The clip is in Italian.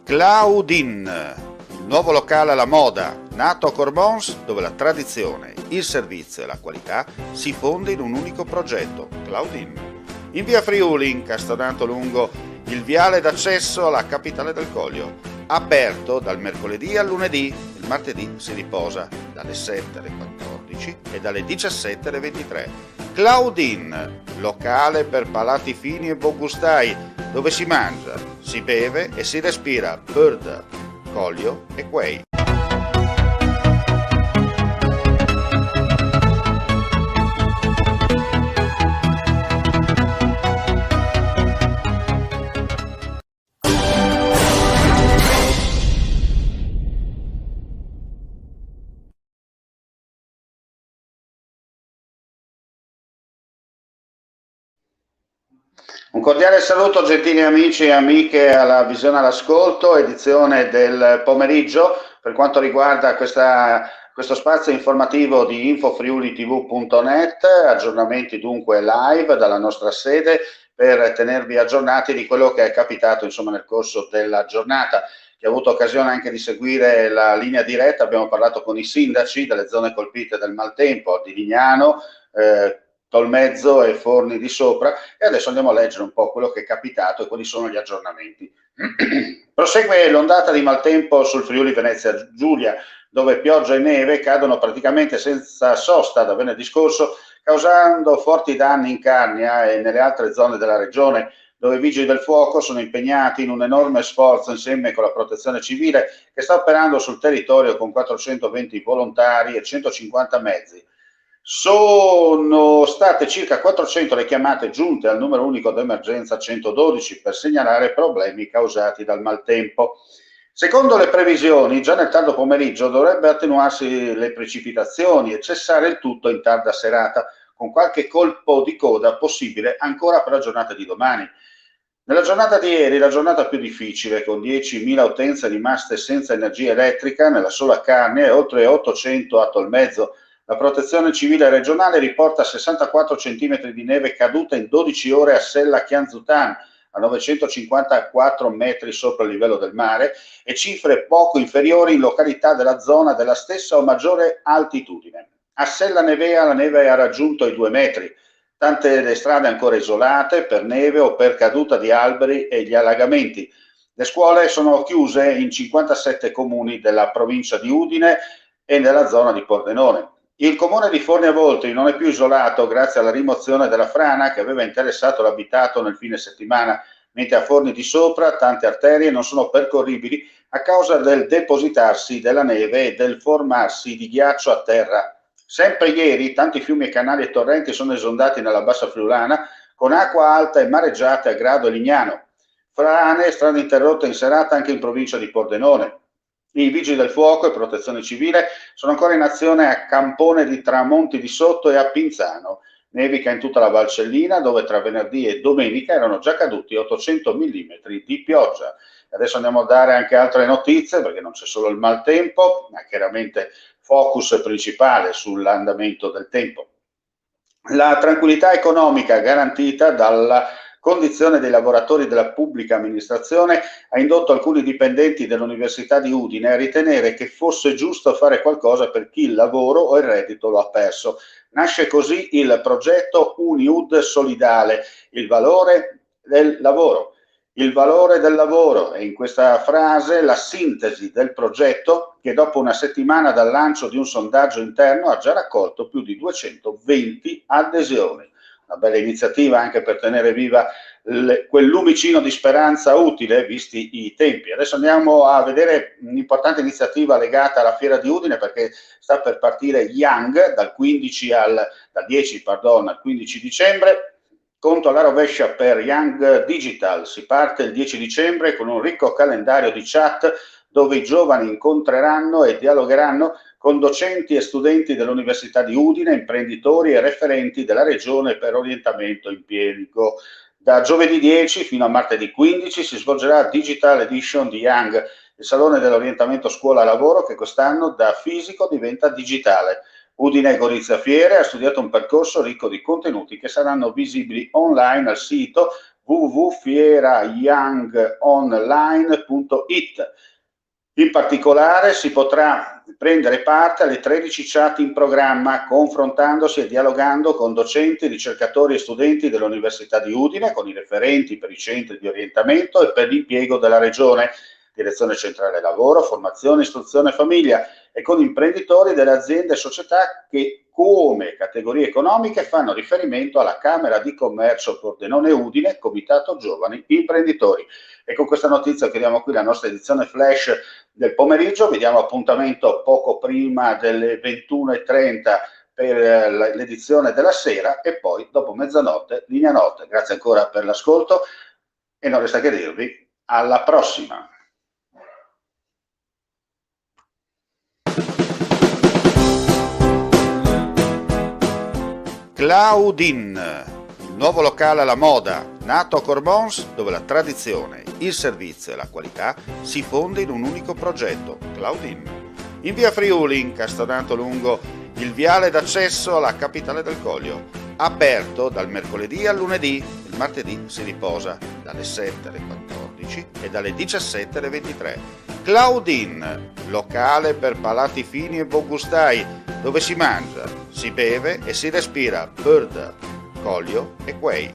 Claudin, il nuovo locale alla moda, nato a Cormons, dove la tradizione, il servizio e la qualità si fonde in un unico progetto, Claudin. In via Friuli, incastonato lungo il viale d'accesso alla capitale del Coglio. Aperto dal mercoledì al lunedì, il martedì si riposa dalle 7 alle 14 e dalle 17 alle 23. Claudin, locale per palati fini e buongustai, dove si mangia, si beve e si respira bird, Coglio e quei. Un cordiale saluto gentili amici e amiche alla visione all'ascolto, edizione del pomeriggio per quanto riguarda questo spazio informativo di infofriulitv.net, aggiornamenti dunque live dalla nostra sede per tenervi aggiornati di quello che è capitato insomma nel corso della giornata. Chi ha avuto occasione anche di seguire la linea diretta, abbiamo parlato con i sindaci delle zone colpite dal maltempo di Lignano, Tolmezzo e Forni di Sopra, e adesso andiamo a leggere un po' quello che è capitato e quali sono gli aggiornamenti. Prosegue l'ondata di maltempo sul Friuli Venezia Giulia, dove pioggia e neve cadono praticamente senza sosta da venerdì scorso, causando forti danni in Carnia e nelle altre zone della regione, dove i vigili del fuoco sono impegnati in un enorme sforzo insieme con la protezione civile che sta operando sul territorio con 420 volontari e 150 mezzi. Sono state circa 400 le chiamate giunte al numero unico d'emergenza 112 per segnalare problemi causati dal maltempo. Secondo le previsioni, già nel tardo pomeriggio dovrebbe attenuarsi le precipitazioni e cessare il tutto in tarda serata, con qualche colpo di coda possibile ancora per la giornata di domani. Nella giornata di ieri, la giornata più difficile, con 10.000 utenze rimaste senza energia elettrica nella sola Carnia e oltre 800 a Tolmezzo. La Protezione Civile regionale riporta 64 cm di neve caduta in 12 ore a Sella Chianzutan, a 954 metri sopra il livello del mare, e cifre poco inferiori in località della zona della stessa o maggiore altitudine. A Sella Nevea la neve ha raggiunto i 2 metri, tante le strade ancora isolate per neve o per caduta di alberi e gli allagamenti. Le scuole sono chiuse in 57 comuni della provincia di Udine e nella zona di Pordenone. Il comune di Forni Avoltri non è più isolato grazie alla rimozione della frana che aveva interessato l'abitato nel fine settimana, mentre a Forni di Sopra tante arterie non sono percorribili a causa del depositarsi della neve e del formarsi di ghiaccio a terra. Sempre ieri tanti fiumi, canali e torrenti sono esondati nella bassa friulana con acqua alta e mareggiate a Grado e Lignano. Frane e strade interrotte in serata anche in provincia di Pordenone. I vigili del fuoco e protezione civile sono ancora in azione a Campone di Tramonti di Sotto e a Pinzano. Nevica in tutta la Valcellina, dove tra venerdì e domenica erano già caduti 800 mm di pioggia. Adesso andiamo a dare anche altre notizie, perché non c'è solo il maltempo, ma chiaramente focus principale sull'andamento del tempo. La tranquillità economica garantita dalla condizione dei lavoratori della pubblica amministrazione ha indotto alcuni dipendenti dell'Università di Udine a ritenere che fosse giusto fare qualcosa per chi il lavoro o il reddito lo ha perso. Nasce così il progetto UniUd Solidale, il valore del lavoro. Il valore del lavoro è in questa frase la sintesi del progetto che dopo una settimana dal lancio di un sondaggio interno ha già raccolto più di 220 adesioni. Una bella iniziativa anche per tenere viva quel lumicino di speranza utile visti i tempi. Adesso andiamo a vedere un'importante iniziativa legata alla Fiera di Udine, perché sta per partire Young dal 10 al 15 dicembre. Conto alla rovescia per Young Digital. Si parte il 10 dicembre con un ricco calendario di chat dove i giovani incontreranno e dialogheranno con docenti e studenti dell'Università di Udine, imprenditori e referenti della regione per orientamento impiego. Da giovedì 10 fino a martedì 15 si svolgerà Digital Edition di Young, il salone dell'orientamento scuola-lavoro che quest'anno da fisico diventa digitale. Udine Gorizia Fiere ha studiato un percorso ricco di contenuti che saranno visibili online al sito www.fierayoungonline.it. In particolare si potrà prendere parte alle 13 chat in programma, confrontandosi e dialogando con docenti, ricercatori e studenti dell'Università di Udine, con i referenti per i centri di orientamento e per l'impiego della Regione, Direzione Centrale Lavoro, Formazione, Istruzione e Famiglia, e con imprenditori delle aziende e società che come categorie economiche fanno riferimento alla Camera di Commercio Pordenone Udine, Comitato Giovani Imprenditori. E con questa notizia chiudiamo qui la nostra edizione flash del pomeriggio. Vi diamo appuntamento poco prima delle 21:30 per l'edizione della sera e poi dopo mezzanotte, linea notte. Grazie ancora per l'ascolto e non resta che dirvi alla prossima. Claudin, il nuovo locale alla moda, nato a Cormons, dove la tradizione, il servizio e la qualità si fonde in un unico progetto, Claudin. In via Friuli, incastonato lungo il viale d'accesso alla capitale del Coglio. Aperto dal mercoledì al lunedì, il martedì si riposa dalle 7 alle 14 e dalle 17 alle 23. Claudin, locale per palati fini e buongustai, dove si mangia, si beve e si respira Bird, Coglio e Quay.